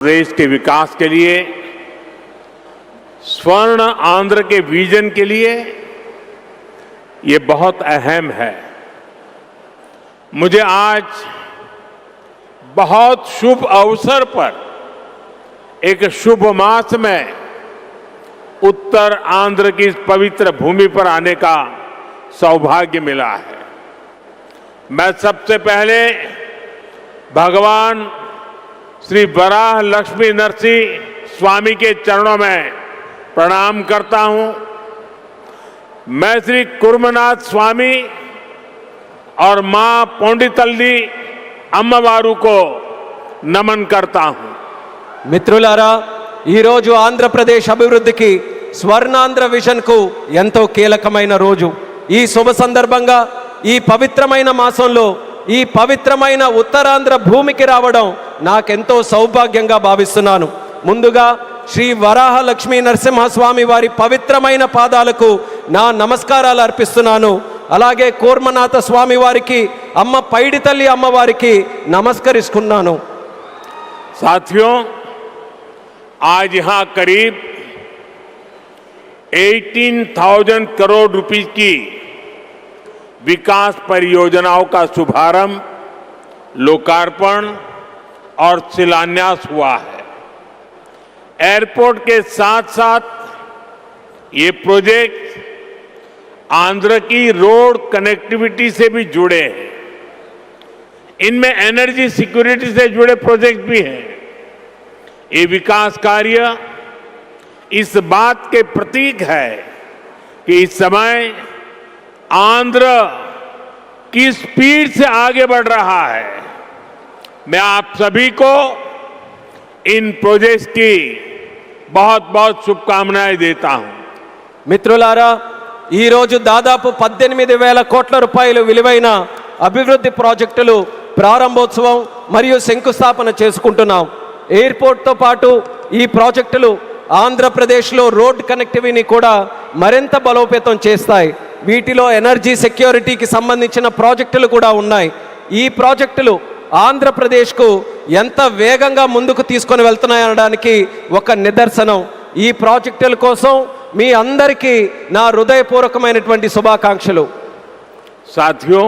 देश के विकास के लिए, स्वर्ण आंध्र के विजन के लिए ये बहुत अहम है। मुझे आज बहुत शुभ अवसर पर एक शुभ मास में उत्तर आंध्र की इस पवित्र भूमि पर आने का सौभाग्य मिला है। मैं सबसे पहले भगवान श्री वराह लक्ष्मी नरसिंह स्वामी के चरणों में प्रणाम करता हूं। मैं श्री कुर्मनाथ स्वामी और मां पोंडितल्ली अम्मवारू को नमन करता हूं। మిత్రులారా, ఈరోజు ఆంధ్రప్రదేశ్ అభివృద్ధికి స్వర్ణాంధ్ర విజన్ కు ఎంతో కీలకమైన రోజు. ఈ శుభ సందర్భంగా ఈ పవిత్రమైన మాసంలో ఈ పవిత్రమైన ఉత్తరాంధ్ర భూమికి రావడం నాకెంతో సౌభాగ్యంగా భావిస్తున్నాను. ముందుగా శ్రీ వరాహ లక్ష్మీ నరసింహస్వామి వారి పవిత్రమైన పాదాలకు నా నమస్కారాలు అర్పిస్తున్నాను. అలాగే కూర్మనాథ స్వామి వారికి, అమ్మ పైడితల్లి అమ్మవారికి నమస్కరిస్తున్నాను. साथियों, आज यहां करीब 18,000 करोड़ रुपए की विकास परियोजनाओं का शुभारंभ, लोकार्पण और शिलान्यास हुआ है। एयरपोर्ट के साथ साथ ये प्रोजेक्ट आंध्र की रोड कनेक्टिविटी से भी जुड़े हैं। इनमें एनर्जी सिक्योरिटी से जुड़े प्रोजेक्ट भी हैं। ये विकास कार्य इस बात के प्रतीक है कि इस समय आंध्र की स्पीड से आगे बढ़ रहा है। मैं आप सभी को इन प्रोजेक्ट्स की बहुत बहुत शुभकामनाएं देता हूं। మిత్రులారా, ఈరోజు దాదాపు 18,000 కోట్ల రూపాయలు విలువైన అభివృద్ధి ప్రాజెక్టులు ప్రారంభోత్సవం మరియు శంకుస్థాపన చేసుకుంటున్నాం. ఎయిర్పోర్ట్తో పాటు ఈ ప్రాజెక్టులు ఆంధ్రప్రదేశ్లో రోడ్ కనెక్టివిటీని కూడా మరింత బలోపేతం చేస్తాయి. వీటిలో ఎనర్జీ సెక్యూరిటీకి సంబంధించిన ప్రాజెక్టులు కూడా ఉన్నాయి. ఈ ప్రాజెక్టులు ఆంధ్రప్రదేశ్కు ఎంత వేగంగా ముందుకు తీసుకొని వెళ్తున్నాయనడానికి ఒక నిదర్శనం. ఈ ప్రాజెక్టుల కోసం మీ అందరికీ నా హృదయపూర్వకమైనటువంటి శుభాకాంక్షలు. साथियों,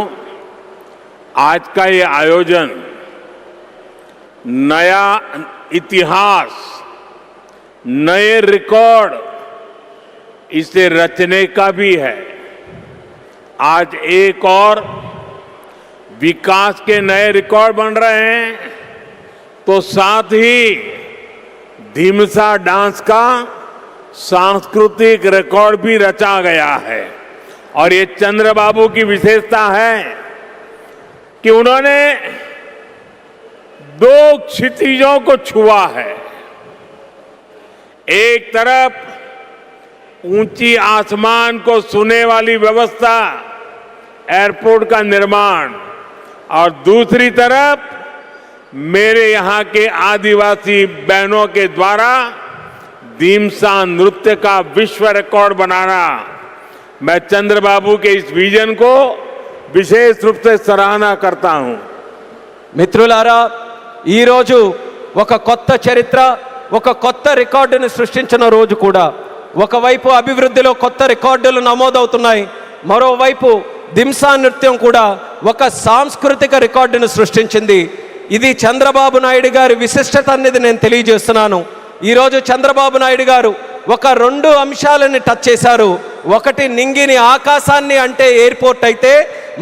आज का ये आयोजन नया इतिहास, नए रिकॉर्ड इसे रचने का भी है। आज एक और विकास के नए रिकॉर्ड बन रहे हैं, तो साथ ही धीमसा डांस का सांस्कृतिक रिकॉर्ड भी रचा गया है। और ये चंद्रबाबू की विशेषता है कि उन्होंने दो क्षितिजों को छुआ है। एक तरफ ऊंची आसमान को छूने वाली व्यवस्था, एयरपोर्ट का निर्माण, और दूसरी तरफ मेरे यहां के आदिवासी बहनों के द्वारा धीमसा नृत्य का विश्व रिकॉर्ड बनाना। मैं चंद्रबाबू के इस विजन को विशेष रूप से सराहना करता हूं। మిత్రులారా, ఈరోజు ఒక కొత్త చరిత్ర, ఒక కొత్త రికార్డును సృష్టించిన రోజు కూడా. ఒకవైపు అభివృద్ధిలో కొత్త రికార్డులు నమోదవుతున్నాయి, మరోవైపు దింసా నృత్యం కూడా ఒక సాంస్కృతిక రికార్డును సృష్టించింది. ఇది చంద్రబాబు నాయుడు గారి విశిష్టత అనేది నేను తెలియజేస్తున్నాను. ఈరోజు చంద్రబాబు నాయుడు గారు ఒక 2 అంశాలని టచ్ చేశారు. ఒకటి నింగిని, ఆకాశాన్ని అంటే ఎయిర్పోర్ట్ అయితే,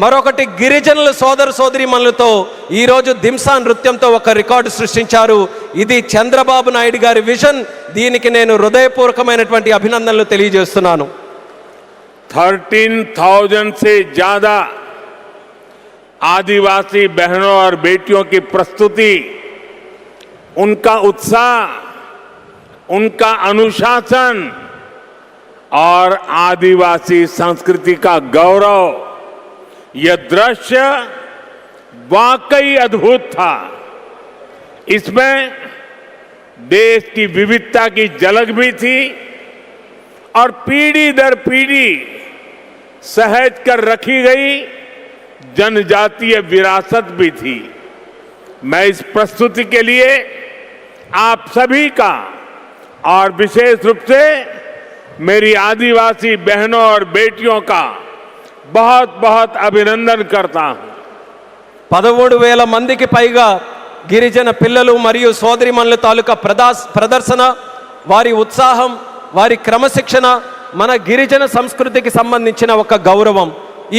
మరొకటి గిరిజనుల సోదర సోదరీమణులతో ఈరోజు దింసా నృత్యంతో ఒక రికార్డు సృష్టించారు. ఇది చంద్రబాబు నాయుడు గారి విజన్. దీనికి నేను హృదయపూర్వకమైనటువంటి అభినందనలు తెలియజేస్తున్నాను. 13,000 से ज्यादा आदिवासी बहनों और बेटियों की प्रस्तुति, उनका उत्साह, उनका अनुशासन और आदिवासी संस्कृति का गौरव, यह दृश्य वाकई अद्भुत था। इसमें देश की विविधता की झलक भी थी और पीढ़ी दर पीढ़ी सहेज कर रखी गई जनजातीय विरासत भी थी। मैं इस प्रस्तुति के लिए आप सभी का और विशेष रूप से मेरी आदिवासी बहनों और बेटियों का बहुत बहुत अभिनंदन करता हूं। 13,000 మందికి పైగా గిరిజన పిల్లలు మరియు సోదరిమణుల తాలూకా ప్రదర్శన, వారి ఉత్సాహం, వారి క్రమశిక్షణ మన గిరిజన సంస్కృతికి సంబంధించిన ఒక గౌరవం.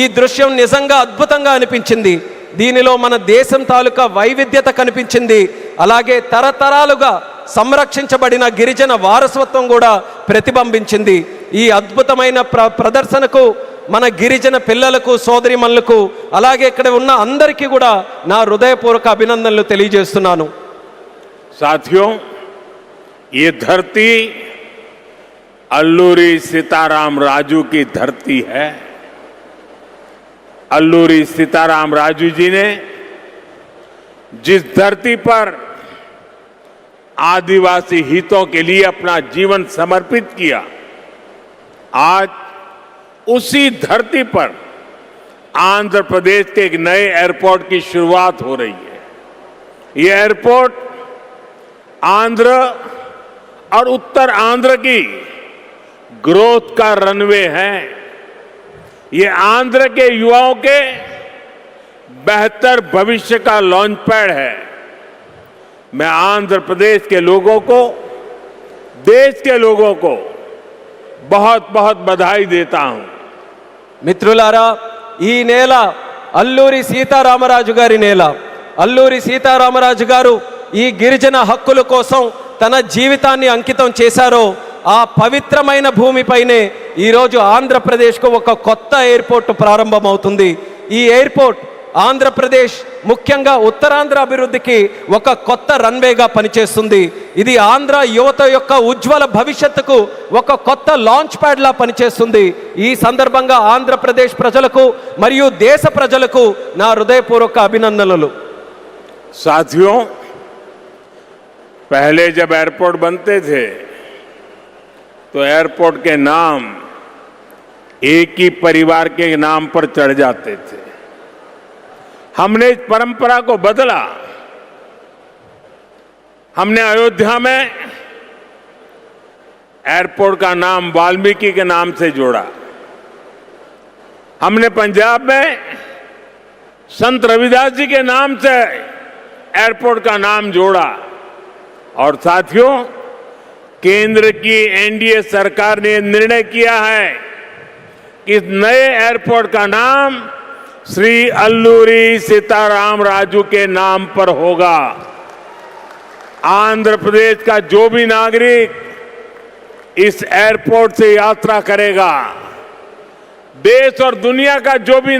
ఈ దృశ్యం నిజంగా అద్భుతంగా అనిపించింది. దీనిలో మన దేశం తాలూకా వైవిధ్యత కనిపించింది. అలాగే తరతరాలుగా సంరక్షించబడిన గిరిజన వారసత్వం కూడా ప్రతిబింబించింది. ఈ అద్భుతమైన ప్రదర్శనకు మన గిరిజన పిల్లలకు, సోదరిమణులకు, అలాగే ఇక్కడ ఉన్న అందరికీ కూడా నా హృదయపూర్వక అభినందనలు తెలియజేస్తున్నాను. साथियों, ये धरती अल्लूरी सीताराम राजू की धरती है। अल्लूरी सीताराम राजू जी ने जिस धरती पर आदिवासी हितों के लिए अपना जीवन समर्पित किया, आज उसी धरती पर आंध्र प्रदेश के एक नए एयरपोर्ट की शुरुआत हो रही है। ये एयरपोर्ट आंध्र और उत्तर आंध्र की ग्रोथ का रनवे है। ये आंध्र के युवाओं के बेहतर भविष्य का लॉन्च पैड है। मैं आंध्र प्रदेश के लोगों को, देश के लोगों को बहुत बहुत बधाई देता हूं। మిత్రులారా, ఈ నేల అల్లూరి సీతారామరాజు గారి నేల. అల్లూరి సీతారామరాజు గారు ఈ గిరిజన హక్కుల కోసం తన జీవితాన్ని అంకితం చేశారో ఆ పవిత్రమైన భూమిపైనే ఈరోజు ఆంధ్రప్రదేశ్కు ఒక కొత్త ఎయిర్పోర్ట్ ప్రారంభమవుతుంది. ఈ ఎయిర్పోర్ట్ ఆంధ్రప్రదేశ్, ముఖ్యంగా ఉత్తరాంధ్ర అభివృద్ధికి ఒక కొత్త రన్వేగా పనిచేస్తుంది. ఇది ఆంధ్ర యువత యొక్క ఉజ్వల భవిష్యత్తుకు ఒక కొత్త లాంచ్ ప్యాడ్లా పనిచేస్తుంది. ఈ సందర్భంగా ఆంధ్రప్రదేశ్ ప్రజలకు మరియు దేశ ప్రజలకు నా హృదయపూర్వక అభినందనలు. साथियों, पहले जब एयरपोर्ट बनते थे तो एयरपोर्ट के नाम एक ही परिवार के नाम पर चढ़ जाते थे। हमने इस परंपरा को बदला। हमने अयोध्या में एयरपोर्ट का नाम वाल्मीकि के नाम से जोड़ा। हमने पंजाब में संत रविदास जी के नाम से एयरपोर्ट का नाम जोड़ा। और साथियों, केंद्र की एनडीए सरकार ने निर्णय किया है कि इस नए एयरपोर्ट का नाम श्री अल्लूरी सीताराम राजू के नाम पर होगा। आंध्र प्रदेश का जो भी नागरिक इस एयरपोर्ट से यात्रा करेगा, देश और दुनिया का जो भी